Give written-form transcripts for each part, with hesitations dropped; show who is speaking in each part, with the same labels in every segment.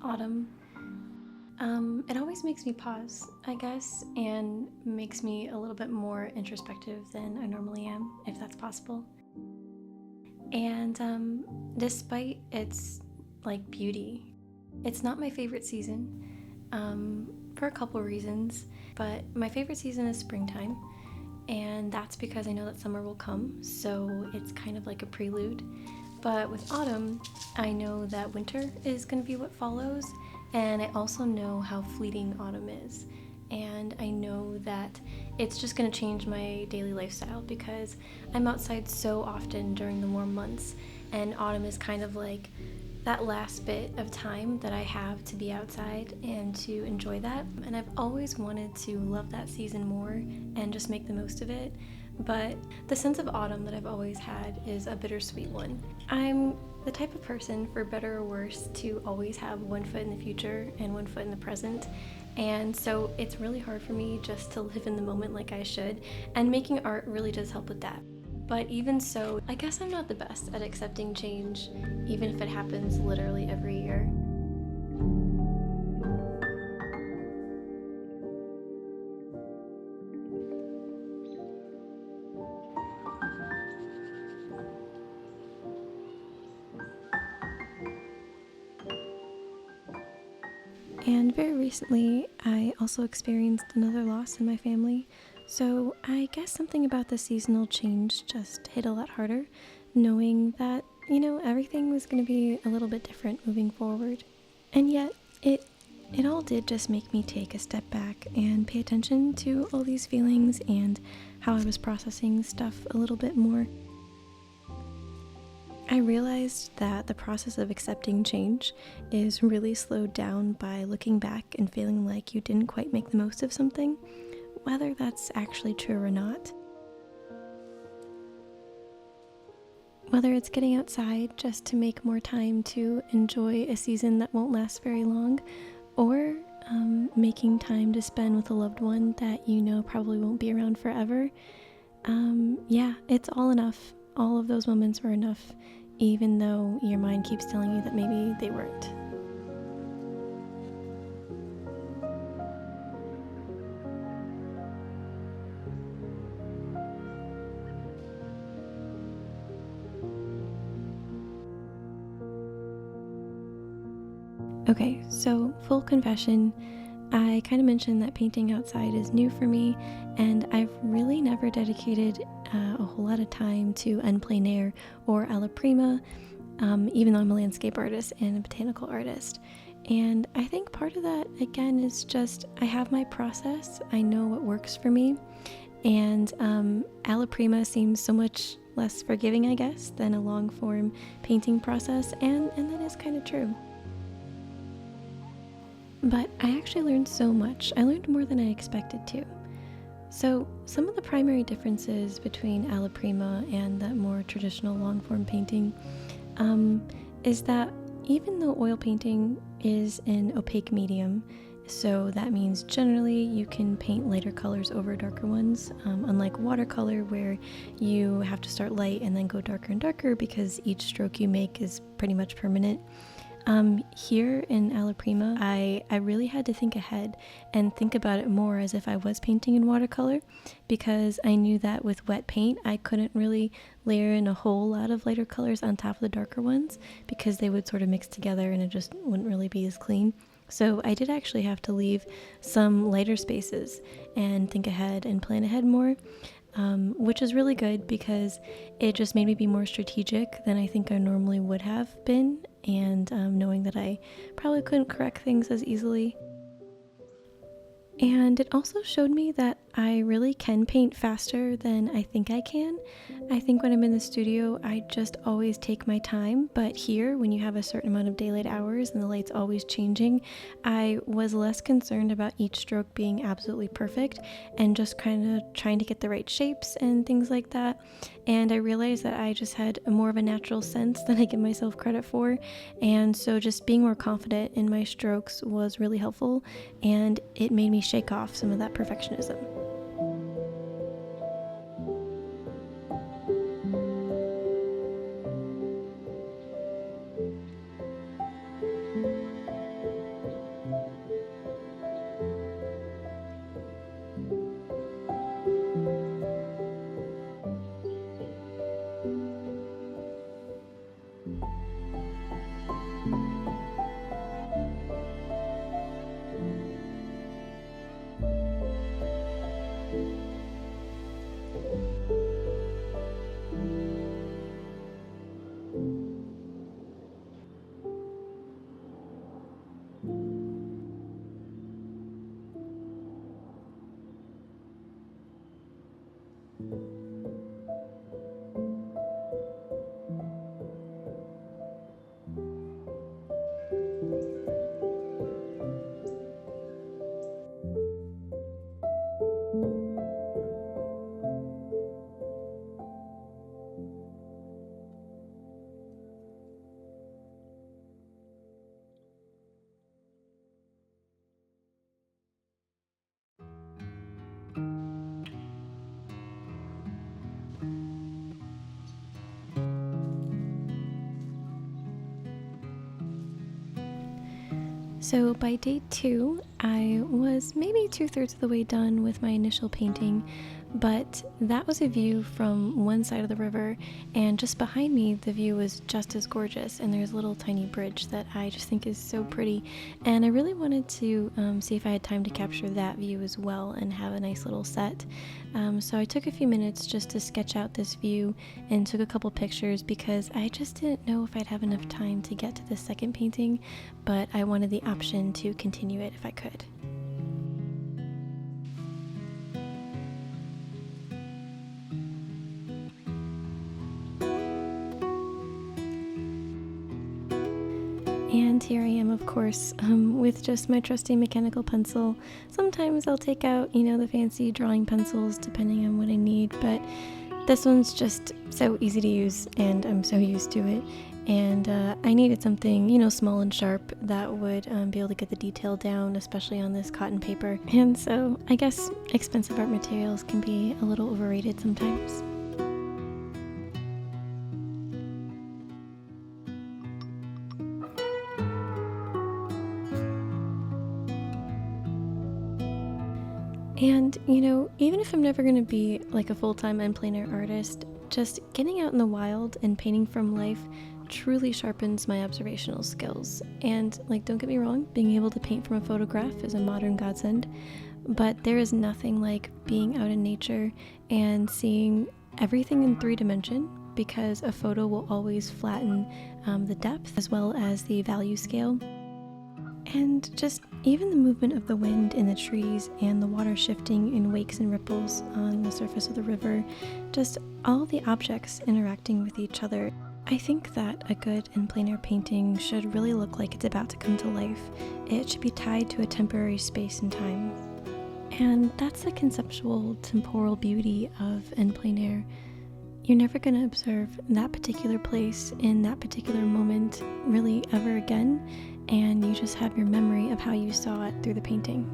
Speaker 1: autumn. It always makes me pause, I guess, and makes me a little bit more introspective than I normally am, if that's possible. And despite its beauty, it's not my favorite season for a couple reasons. But my favorite season is springtime, and that's because I know that summer will come, so it's kind of like a prelude. But with autumn, I know that winter is going to be what follows, and I also know how fleeting autumn is. And I know that it's just going to change my daily lifestyle because I'm outside so often during the warm months, and autumn is kind of like that last bit of time that I have to be outside and to enjoy that. And I've always wanted to love that season more and just make the most of it. But the sense of autumn that I've always had is a bittersweet one. I'm the type of person, for better or worse, to always have one foot in the future and one foot in the present. And so it's really hard for me just to live in the moment like I should, and making art really does help with that. But even so, I guess I'm not the best at accepting change, even if it happens literally every year. And very recently, I also experienced another loss in my family. So I guess something about the seasonal change just hit a lot harder, knowing that, everything was going to be a little bit different moving forward. And yet, it all did just make me take a step back and pay attention to all these feelings and how I was processing stuff a little bit more. I realized that the process of accepting change is really slowed down by looking back and feeling like you didn't quite make the most of something, whether that's actually true or not. Whether it's getting outside just to make more time to enjoy a season that won't last very long, or making time to spend with a loved one that you know probably won't be around forever. Yeah, it's all enough. All of those moments were enough, even though your mind keeps telling you that maybe they weren't. Okay, so full confession, I kind of mentioned that painting outside is new for me, and I've really never dedicated a whole lot of time to en plein air or alla prima, even though I'm a landscape artist and a botanical artist. And I think part of that, again, is just I have my process, I know what works for me, and alla prima seems so much less forgiving, I guess, than a long form painting process, and that is kind of true. But I actually learned so much. I learned more than I expected to. So, some of the primary differences between alla prima and that more traditional long form painting is that even though oil painting is an opaque medium, so that means generally you can paint lighter colors over darker ones, unlike watercolor where you have to start light and then go darker and darker because each stroke you make is pretty much permanent. Here in Alla Prima, I really had to think ahead and think about it more as if I was painting in watercolor, because I knew that with wet paint I couldn't really layer in a whole lot of lighter colors on top of the darker ones because they would sort of mix together and it just wouldn't really be as clean. So I did actually have to leave some lighter spaces and think ahead and plan ahead more, which is really good because it just made me be more strategic than I think I normally would have been, and knowing that I probably couldn't correct things as easily. And it also showed me that I really can paint faster than I think I can. I think when I'm in the studio, I just always take my time. But here, when you have a certain amount of daylight hours and the light's always changing, I was less concerned about each stroke being absolutely perfect and just kind of trying to get the right shapes and things like that. And I realized that I just had more of a natural sense than I give myself credit for. And so just being more confident in my strokes was really helpful, and it made me shake off some of that perfectionism. So by day 2, I was maybe 2/3 of the way done with my initial painting, but that was a view from one side of the river, and just behind me the view was just as gorgeous, and there's a little tiny bridge that I just think is so pretty, and I really wanted to see if I had time to capture that view as well and have a nice little set. So I took a few minutes just to sketch out this view and took a couple pictures because I just didn't know if I'd have enough time to get to the second painting, but I wanted the option to continue it if I could. And here I am, of course, with just my trusty mechanical pencil. Sometimes I'll take out, the fancy drawing pencils depending on what I need, but this one's just so easy to use and I'm so used to it. And I needed something, small and sharp that would be able to get the detail down, especially on this cotton paper. And so I guess expensive art materials can be a little overrated sometimes. And, even if I'm never going to be like a full-time and plein air artist, just getting out in the wild and painting from life truly sharpens my observational skills. And, like, don't get me wrong, being able to paint from a photograph is a modern godsend, but there is nothing like being out in nature and seeing everything in 3 dimension because a photo will always flatten the depth as well as the value scale. And just even the movement of the wind in the trees and the water shifting in wakes and ripples on the surface of the river, just all the objects interacting with each other. I think that a good and plein air painting should really look like it's about to come to life. It should be tied to a temporary space and time. And that's the conceptual temporal beauty of en plein air. You're never going to observe that particular place in that particular moment really ever again, and you just have your memory of how you saw it through the painting.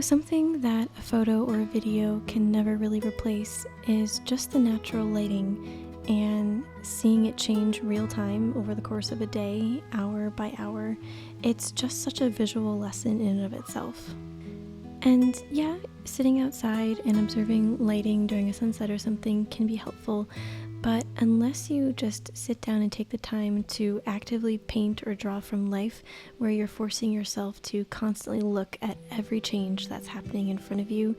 Speaker 1: Something that a photo or a video can never really replace is just the natural lighting and seeing it change real time over the course of a day, hour by hour. It's just such a visual lesson in and of itself. And yeah, sitting outside and observing lighting during a sunset or something can be helpful, but unless you just sit down and take the time to actively paint or draw from life, where you're forcing yourself to constantly look at every change that's happening in front of you,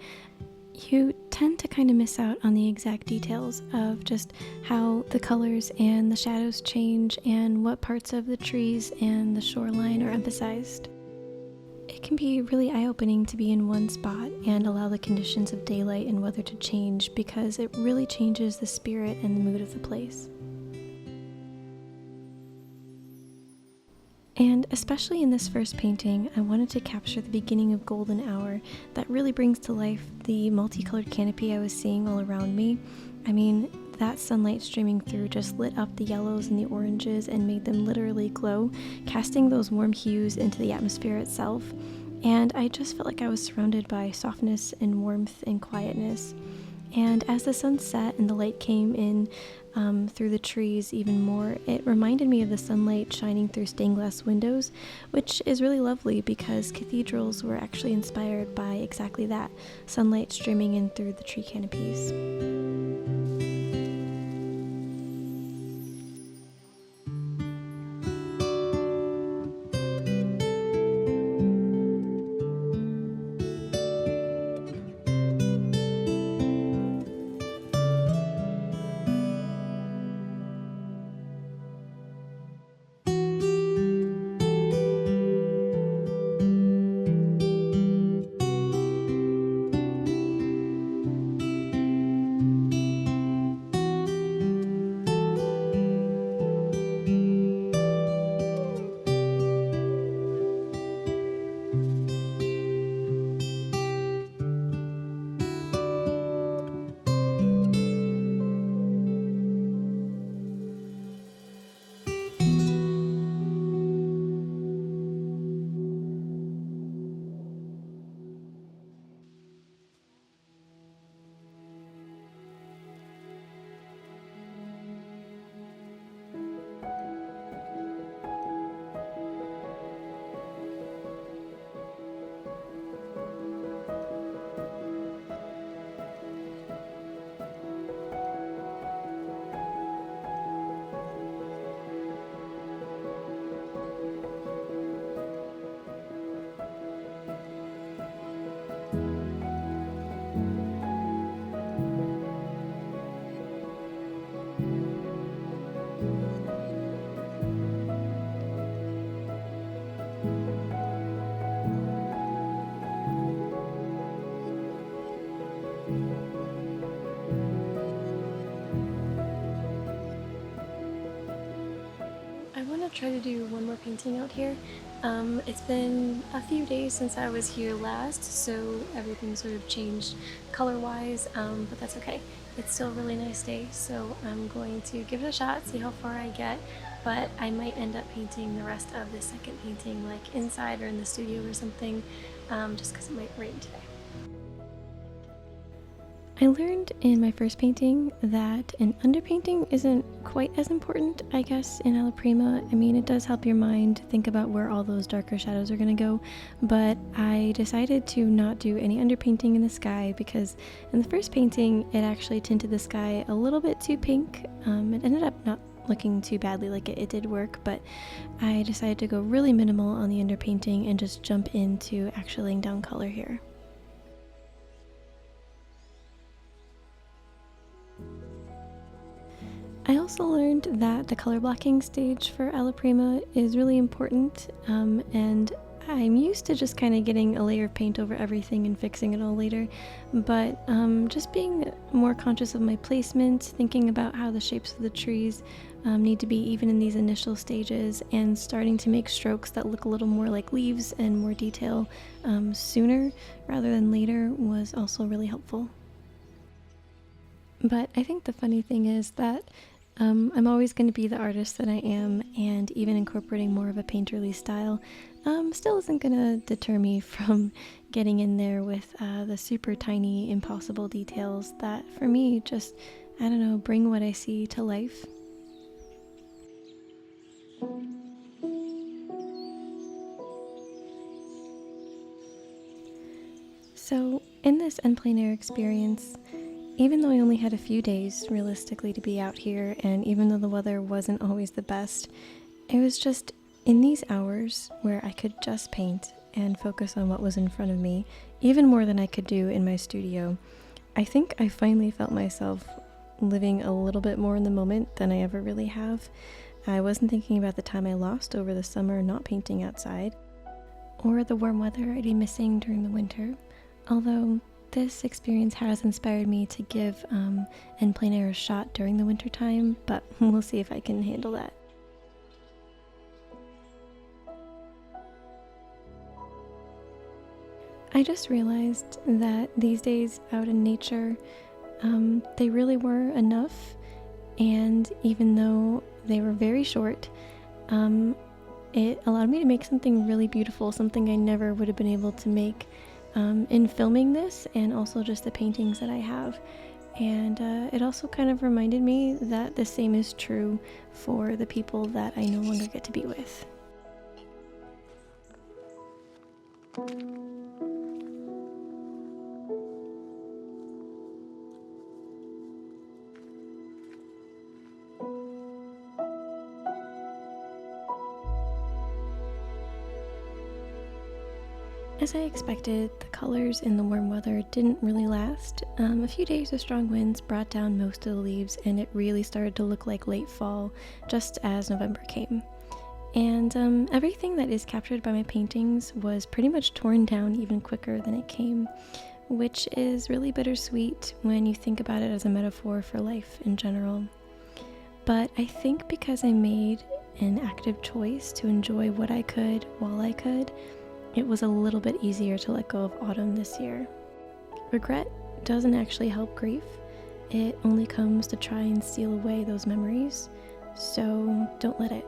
Speaker 1: you tend to kind of miss out on the exact details of just how the colors and the shadows change and what parts of the trees and the shoreline are emphasized. It can be really eye-opening to be in one spot and allow the conditions of daylight and weather to change because it really changes the spirit and the mood of the place. And especially in this first painting, I wanted to capture the beginning of golden hour that really brings to life the multicolored canopy I was seeing all around me. I mean, that sunlight streaming through just lit up the yellows and the oranges and made them literally glow, casting those warm hues into the atmosphere itself. and I just felt like I was surrounded by softness and warmth and quietness. And as the sun set and the light came in through the trees even more, it reminded me of the sunlight shining through stained glass windows, which is really lovely because cathedrals were actually inspired by exactly that, sunlight streaming in through the tree canopies. I want to try to do one more painting out here. It's been a few days since I was here last, so everything sort of changed color-wise, but that's okay. It's still a really nice day, so I'm going to give it a shot, see how far I get, but I might end up painting the rest of the second painting like inside or in the studio or something, just because it might rain today. I learned in my first painting that an underpainting isn't quite as important, I guess, in alla prima. I mean, it does help your mind think about where all those darker shadows are going to go, but I decided to not do any underpainting in the sky because in the first painting, it actually tinted the sky a little bit too pink. It ended up not looking too badly, like it did work, but I decided to go really minimal on the underpainting and just jump into actually laying down color here. I also learned that the color blocking stage for alla prima is really important, and I'm used to just kind of getting a layer of paint over everything and fixing it all later, but just being more conscious of my placement, thinking about how the shapes of the trees need to be even in these initial stages, and starting to make strokes that look a little more like leaves and more detail sooner rather than later was also really helpful. But I think the funny thing is that I'm always going to be the artist that I am, and even incorporating more of a painterly style still isn't going to deter me from getting in there with the super tiny, impossible details that, for me, just, I don't know, bring what I see to life. So, in this en plein air experience, even though I only had a few days realistically to be out here, and even though the weather wasn't always the best, it was just in these hours where I could just paint and focus on what was in front of me, even more than I could do in my studio. I think I finally felt myself living a little bit more in the moment than I ever really have. I wasn't thinking about the time I lost over the summer not painting outside, or the warm weather I'd be missing during the winter, although this experience has inspired me to give en plein air a shot during the winter time, but we'll see if I can handle that. I just realized that these days out in nature, they really were enough, and even though they were very short, um, it allowed me to make something really beautiful, something I never would have been able to make in filming this, and also just the paintings that I have. And it also kind of reminded me that the same is true for the people that I no longer get to be with. As I expected, the colors in the warm weather didn't really last. A few days of strong winds brought down most of the leaves, and it really started to look like late fall just as November came. And everything that is captured by my paintings was pretty much torn down even quicker than it came, which is really bittersweet when you think about it as a metaphor for life in general. But I think because I made an active choice to enjoy what I could while I could, it was a little bit easier to let go of autumn this year. Regret doesn't actually help grief. It only comes to try and steal away those memories, so don't let it.